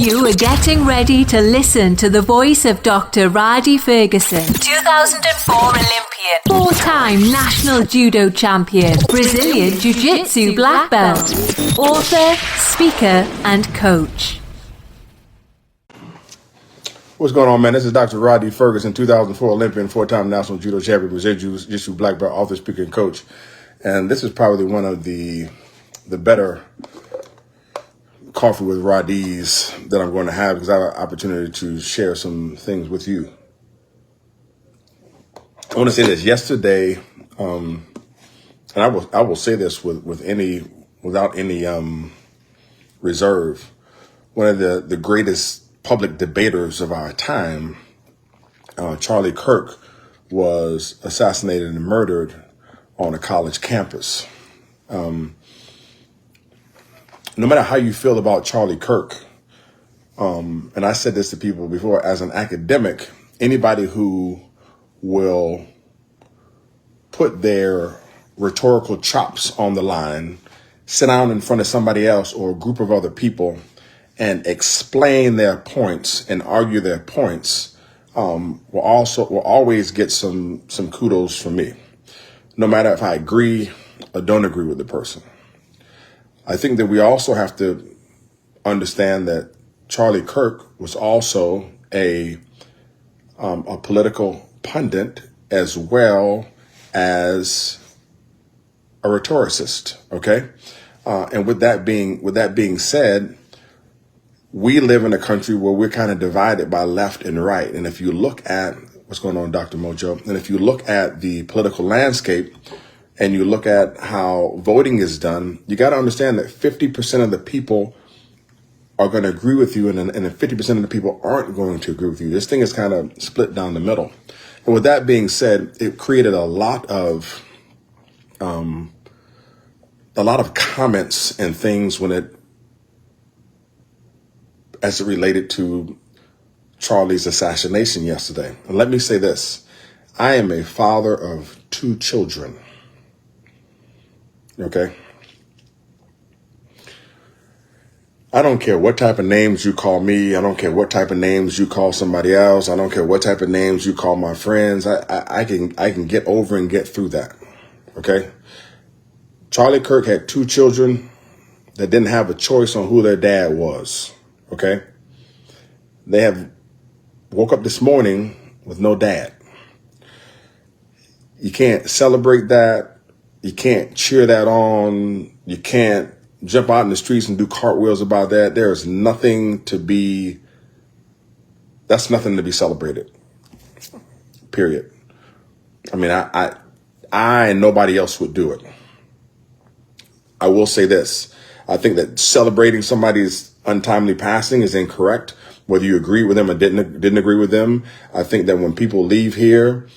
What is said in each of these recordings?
You are getting ready to listen to the voice of Dr. Rhadi Ferguson, 2004 Olympian, four-time national judo champion, Brazilian Jiu-Jitsu black belt, author, speaker, and coach. What's going on, man? This is Dr. Rhadi Ferguson, 2004 Olympian, four-time national judo champion, Brazilian Jiu-Jitsu black belt, author, speaker, and coach. And this is probably one of the better coffee with Rhadi's that I'm going to have because I have an opportunity to share some things with you. I want to say this. Yesterday, and I will say this without any reserve. One of the greatest public debaters of our time, Charlie Kirk, was assassinated and murdered on a college campus. No matter how you feel about Charlie Kirk, and I said this to people before, as an academic, anybody who will put their rhetorical chops on the line, sit down in front of somebody else or a group of other people and explain their points and argue their points, will always get some kudos from me, no matter if I agree or don't agree with the person. I think that we also have to understand that Charlie Kirk was also a political pundit as well as a rhetoricist. Okay, and with that being said, we live in a country where we're kind of divided by left and right. And if you look at what's going on, Dr. Mojo, and if you look at the political landscape, and you look at how voting is done, you got to understand that 50% of the people are going to agree with you, and then 50% of the people aren't going to agree with you. This thing is kind of split down the middle. And with that being said, it created a lot of comments and things as it related to Charlie's assassination yesterday. And let me say this: I am a father of two children. Okay. I don't care what type of names you call me. I don't care what type of names you call somebody else. I don't care what type of names you call my friends. I can get over and get through that. Okay. Charlie Kirk had two children that didn't have a choice on who their dad was. Okay. They have woke up this morning with no dad. You can't celebrate that. You can't cheer that on. You can't jump out in the streets and do cartwheels about that. There's nothing to be, that's nothing to be celebrated. Period. I mean, I and nobody else would do it. I will say this. I think that celebrating somebody's untimely passing is incorrect, whether you agree with them or didn't agree with them. I think that when people leave here,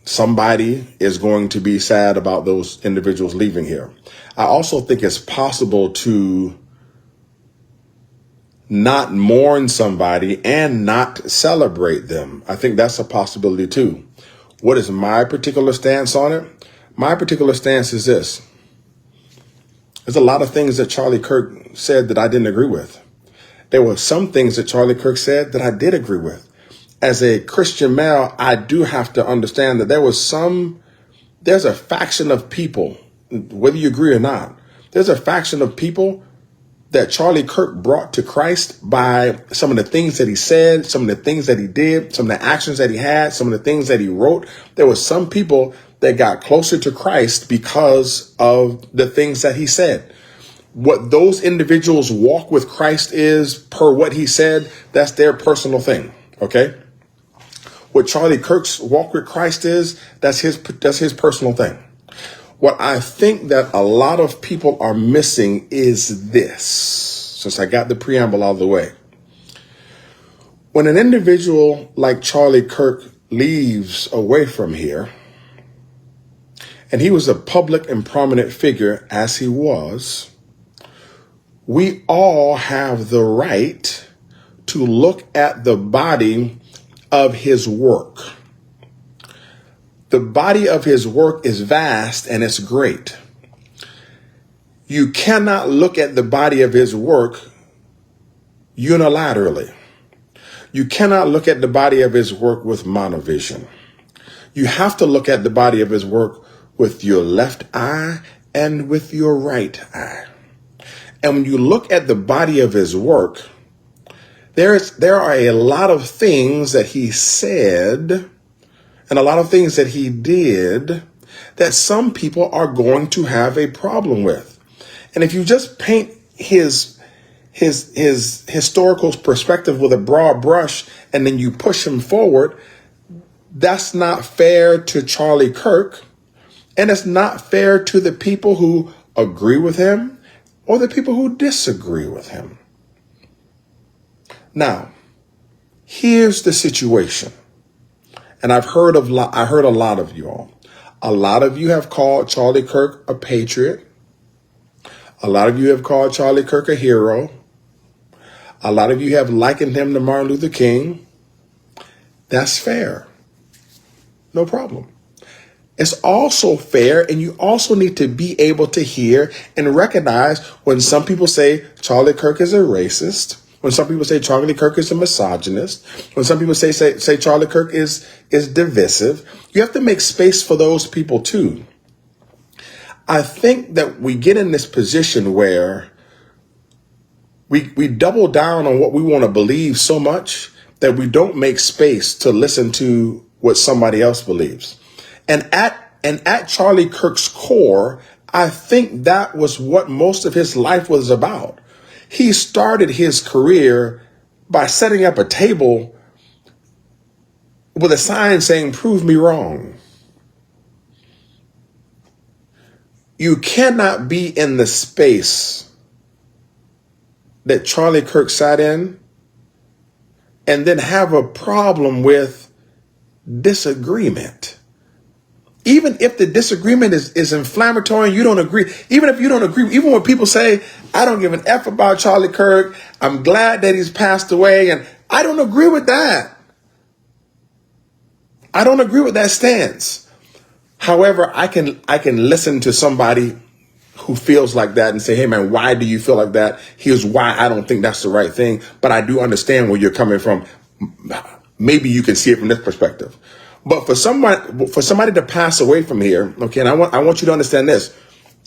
somebody is going to be sad about those individuals leaving here. I also think it's possible to not mourn somebody and not celebrate them. I think that's a possibility too. What is my particular stance on it? My particular stance is this. There's a lot of things that Charlie Kirk said that I didn't agree with. There were some things that Charlie Kirk said that I did agree with. As a Christian male, I do have to understand that there's a faction of people, whether you agree or not, there's a faction of people that Charlie Kirk brought to Christ by some of the things that he said, some of the things that he did, some of the actions that he had, some of the things that he wrote. There were some people that got closer to Christ because of the things that he said. What those individuals' walk with Christ is, per what he said, that's their personal thing. Okay? What Charlie Kirk's walk with Christ is, that's his personal thing. What I think that a lot of people are missing is this, since I got the preamble out of the way. When an individual like Charlie Kirk leaves away from here, and he was a public and prominent figure as he was, we all have the right to look at the body of his work. The body of his work is vast and it's great. You cannot look at the body of his work unilaterally. You cannot look at the body of his work with monovision. You have to look at the body of his work with your left eye and with your right eye. And when you look at the body of his work, there are a lot of things that he said and a lot of things that he did that some people are going to have a problem with. And if you just paint his historical perspective with a broad brush and then you push him forward, that's not fair to Charlie Kirk, and it's not fair to the people who agree with him or the people who disagree with him. Now, here's the situation. And I heard a lot of you all. A lot of you have called Charlie Kirk a patriot. A lot of you have called Charlie Kirk a hero. A lot of you have likened him to Martin Luther King. That's fair. No problem. It's also fair, and you also need to be able to hear and recognize when some people say Charlie Kirk is a racist, when some people say Charlie Kirk is a misogynist, when some people say Charlie Kirk is divisive. You have to make space for those people too. I think that we get in this position where we double down on what we want to believe so much that we don't make space to listen to what somebody else believes. And at Charlie Kirk's core, I think that was what most of his life was about. He started his career by setting up a table with a sign saying, "Prove me wrong." You cannot be in the space that Charlie Kirk sat in and then have a problem with disagreement. Even if the disagreement is inflammatory and you don't agree, even if you don't agree, even when people say, "I don't give an F about Charlie Kirk, I'm glad that he's passed away," and I don't agree with that. I don't agree with that stance. However, I can listen to somebody who feels like that and say, "Hey man, why do you feel like that? Here's why I don't think that's the right thing. But I do understand where you're coming from. Maybe you can see it from this perspective." But for somebody to pass away from here, okay, and I want you to understand this.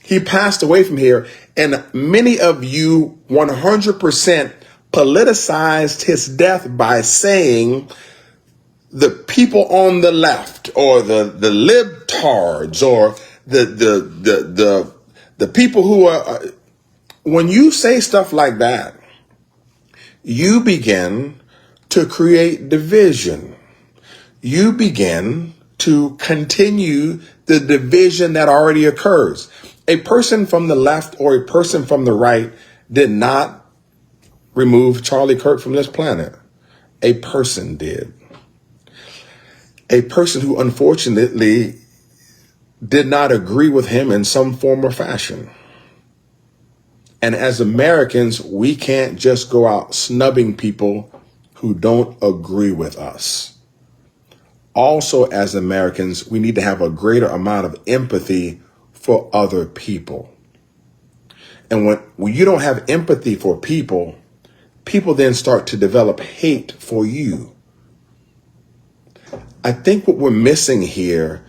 He passed away from here, and many of you 100% politicized his death by saying the people on the left or the libtards or the people who are, when you say stuff like that, you begin to create division. You begin to continue the division that already occurs. A person from the left or a person from the right did not remove Charlie Kirk from this planet. A person did. A person who unfortunately did not agree with him in some form or fashion. And as Americans, we can't just go out snubbing people who don't agree with us. Also, as Americans, we need to have a greater amount of empathy for other people. And when you don't have empathy for people, people then start to develop hate for you. I think what we're missing here,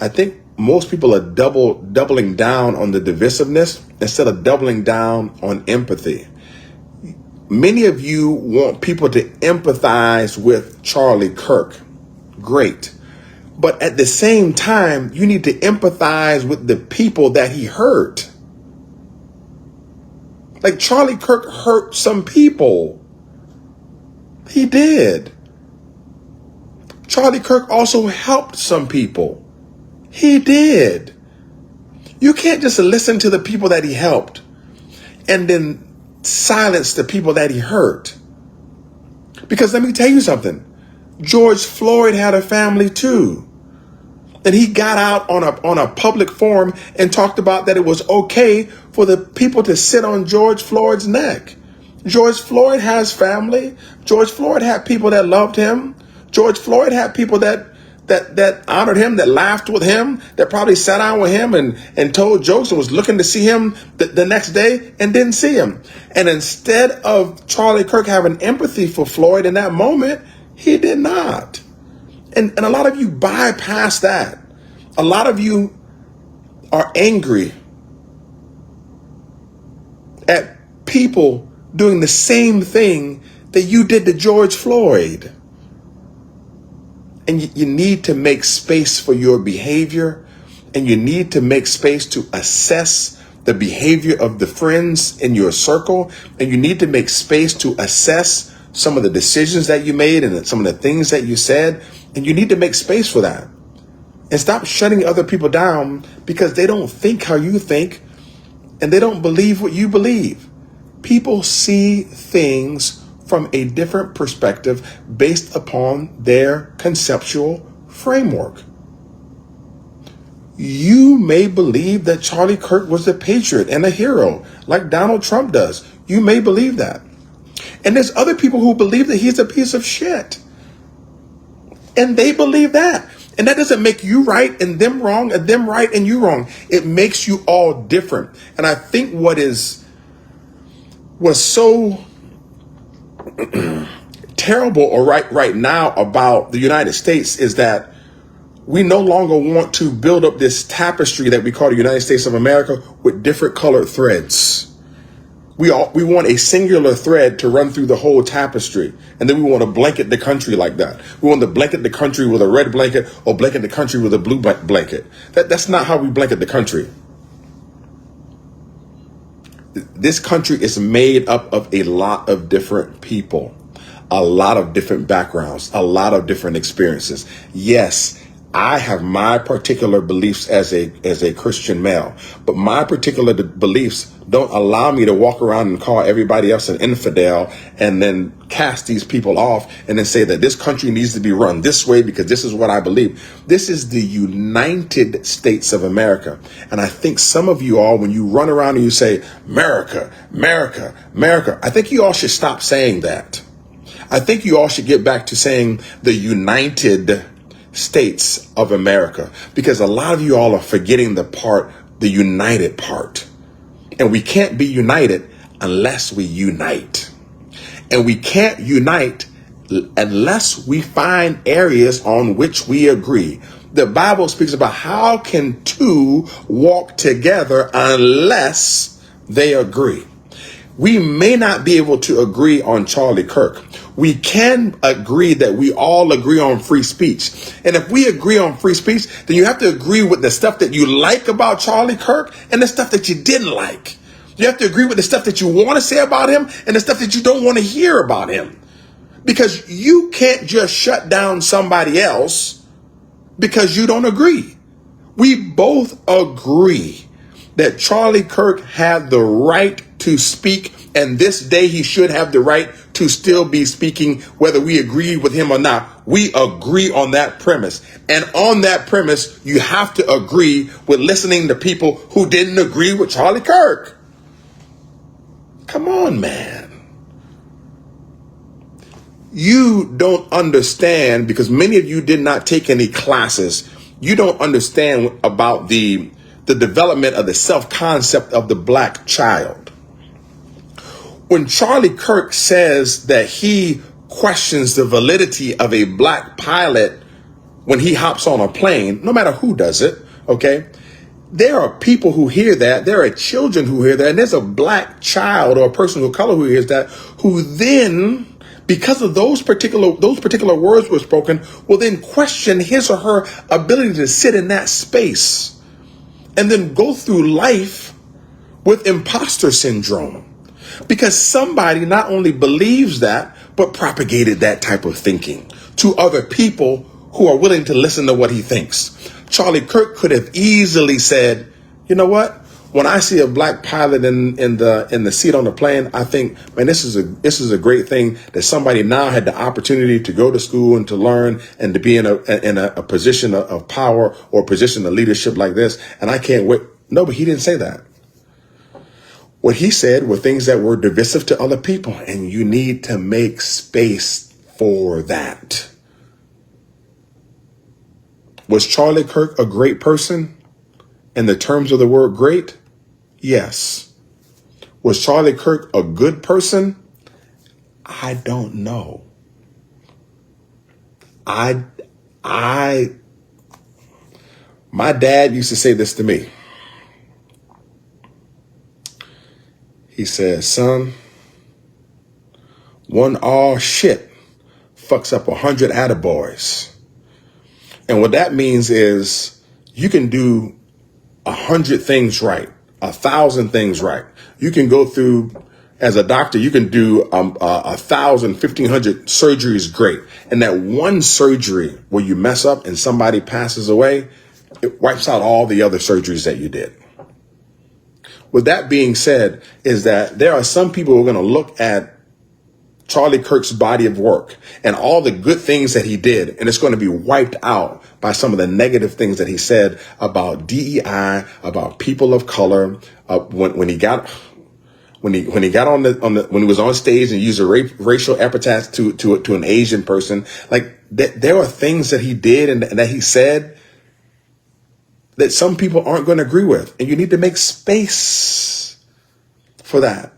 I think most people are doubling down on the divisiveness instead of doubling down on empathy. Many of you want people to empathize with Charlie Kirk. Great. But at the same time, you need to empathize with the people that he hurt. Like Charlie Kirk hurt some people. He did. Charlie Kirk also helped some people. He did. You can't just listen to the people that he helped and then silence the people that he hurt. Because let me tell you something. George Floyd had a family too. And he got out on a public forum and talked about that it was okay for the people to sit on George Floyd's neck. George Floyd has family. George Floyd had people that loved him. George Floyd had people that that honored him, that laughed with him, that probably sat down with him and told jokes and was looking to see him the next day and didn't see him. And instead of Charlie Kirk having empathy for Floyd in that moment, he did not. And a lot of you bypass that. A lot of you are angry at people doing the same thing that you did to George Floyd. And you need to make space for your behavior, and you need to make space to assess the behavior of the friends in your circle, and you need to make space to assess some of the decisions that you made and some of the things that you said, and you need to make space for that. And stop shutting other people down because they don't think how you think and they don't believe what you believe. People see things from a different perspective based upon their conceptual framework. You may believe that Charlie Kirk was a patriot and a hero like Donald Trump does. You may believe that. And there's other people who believe that he's a piece of shit. And they believe that. And that doesn't make you right and them wrong, and them right and you wrong. It makes you all different. And I think what's so terrible or right now about the United States is that we no longer want to build up this tapestry that we call the United States of America with different colored threads. We want a singular thread to run through the whole tapestry. And then we want to blanket the country like that. We want to blanket the country with a red blanket or blanket the country with a blue blanket. That's not how we blanket the country. This country is made up of a lot of different people, a lot of different backgrounds, a lot of different experiences. Yes, I have my particular beliefs as a Christian male, but my particular beliefs don't allow me to walk around and call everybody else an infidel and then cast these people off and then say that this country needs to be run this way because this is what I believe. This is the United States of America. And I think some of you all, when you run around and you say, America, America, America, I think you all should stop saying that. I think you all should get back to saying the United States of America, because a lot of you all are forgetting the united part. And we can't be united unless we unite. And we can't unite unless we find areas on which we agree. The Bible speaks about how can two walk together unless they agree. We may not be able to agree on Charlie Kirk. We can agree that we all agree on free speech. And if we agree on free speech, then you have to agree with the stuff that you like about Charlie Kirk and the stuff that you didn't like. You have to agree with the stuff that you want to say about him and the stuff that you don't want to hear about him. Because you can't just shut down somebody else because you don't agree. We both agree that Charlie Kirk had the right to speak, and this day he should have the right to still be speaking, whether we agree with him or not. We agree on that premise. And on that premise, you have to agree with listening to people who didn't agree with Charlie Kirk. Come on, man. You don't understand, because many of you did not take any classes. You don't understand about the development of the self-concept of the black child. When Charlie Kirk says that he questions the validity of a black pilot when he hops on a plane, no matter who does it, okay, there are people who hear that. There are children who hear that. And there's a black child or a person of color who hears that, who then, because of those particular words were spoken, will then question his or her ability to sit in that space and then go through life with imposter syndrome. Because somebody not only believes that, but propagated that type of thinking to other people who are willing to listen to what he thinks. Charlie Kirk could have easily said, you know what? When I see a black pilot in the seat on the plane, I think, man, this is a great thing that somebody now had the opportunity to go to school and to learn and to be in a position of power or position of leadership like this. And I can't wait. No, but he didn't say that. What he said were things that were divisive to other people, and you need to make space for that. Was Charlie Kirk a great person in the terms of the word great? Yes. Was Charlie Kirk a good person? I don't know. My dad used to say this to me. He said, son, one all shit fucks up 100 attaboys. And what that means is you can do 100 things right, 1,000 things right. You can go through, as a doctor, you can do 1,000, 1,500 surgeries great. And that one surgery where you mess up and somebody passes away, it wipes out all the other surgeries that you did. With that being said, is that there are some people who are going to look at Charlie Kirk's body of work and all the good things that he did, and it's going to be wiped out by some of the negative things that he said about DEI, about people of color. When he was on stage and used a racial epithet to an Asian person, like there are things that he did and that he said that some people aren't going to agree with, and you need to make space for that.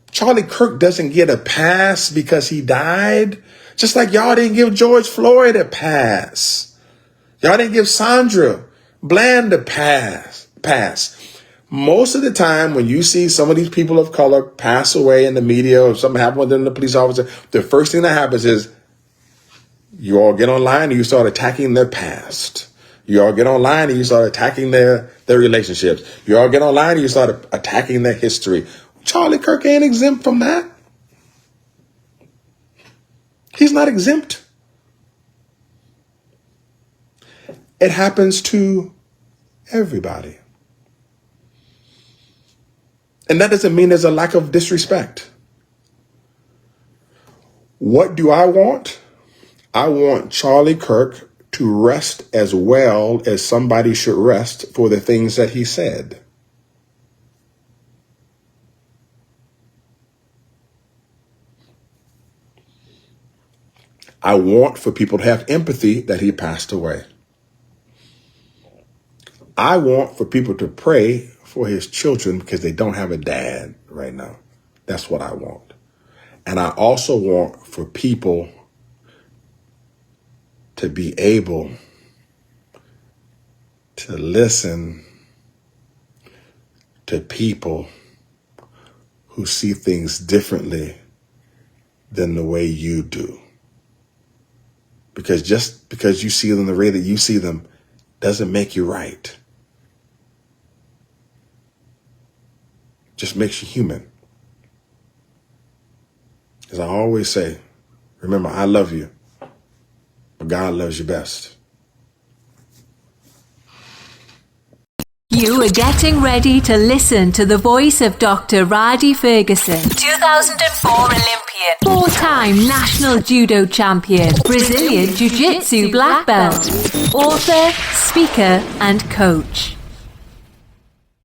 Charlie Kirk doesn't get a pass because he died, just like y'all didn't give George Floyd a pass. Y'all didn't give Sandra Bland a pass. Most of the time when you see some of these people of color pass away in the media or something happen with them, the police officer, the first thing that happens is you all get online and you start attacking their past. You all get online and you start attacking their relationships. You all get online and you start attacking their history. Charlie Kirk ain't exempt from that. He's not exempt. It happens to everybody. And that doesn't mean there's a lack of disrespect. What do I want? I want Charlie Kirk to rest as well as somebody should rest for the things that he said. I want for people to have empathy that he passed away. I want for people to pray for his children because they don't have a dad right now. That's what I want. And I also want for people to be able to listen to people who see things differently than the way you do. Because just because you see them the way that you see them doesn't make you right. Just makes you human. As I always say, remember, I love you, but God loves you best. You are getting ready to listen to the voice of Dr. Rhadi Ferguson, 2004 Olympian, 4-time national judo champion, Brazilian jiu-jitsu black belt, author, speaker, and coach.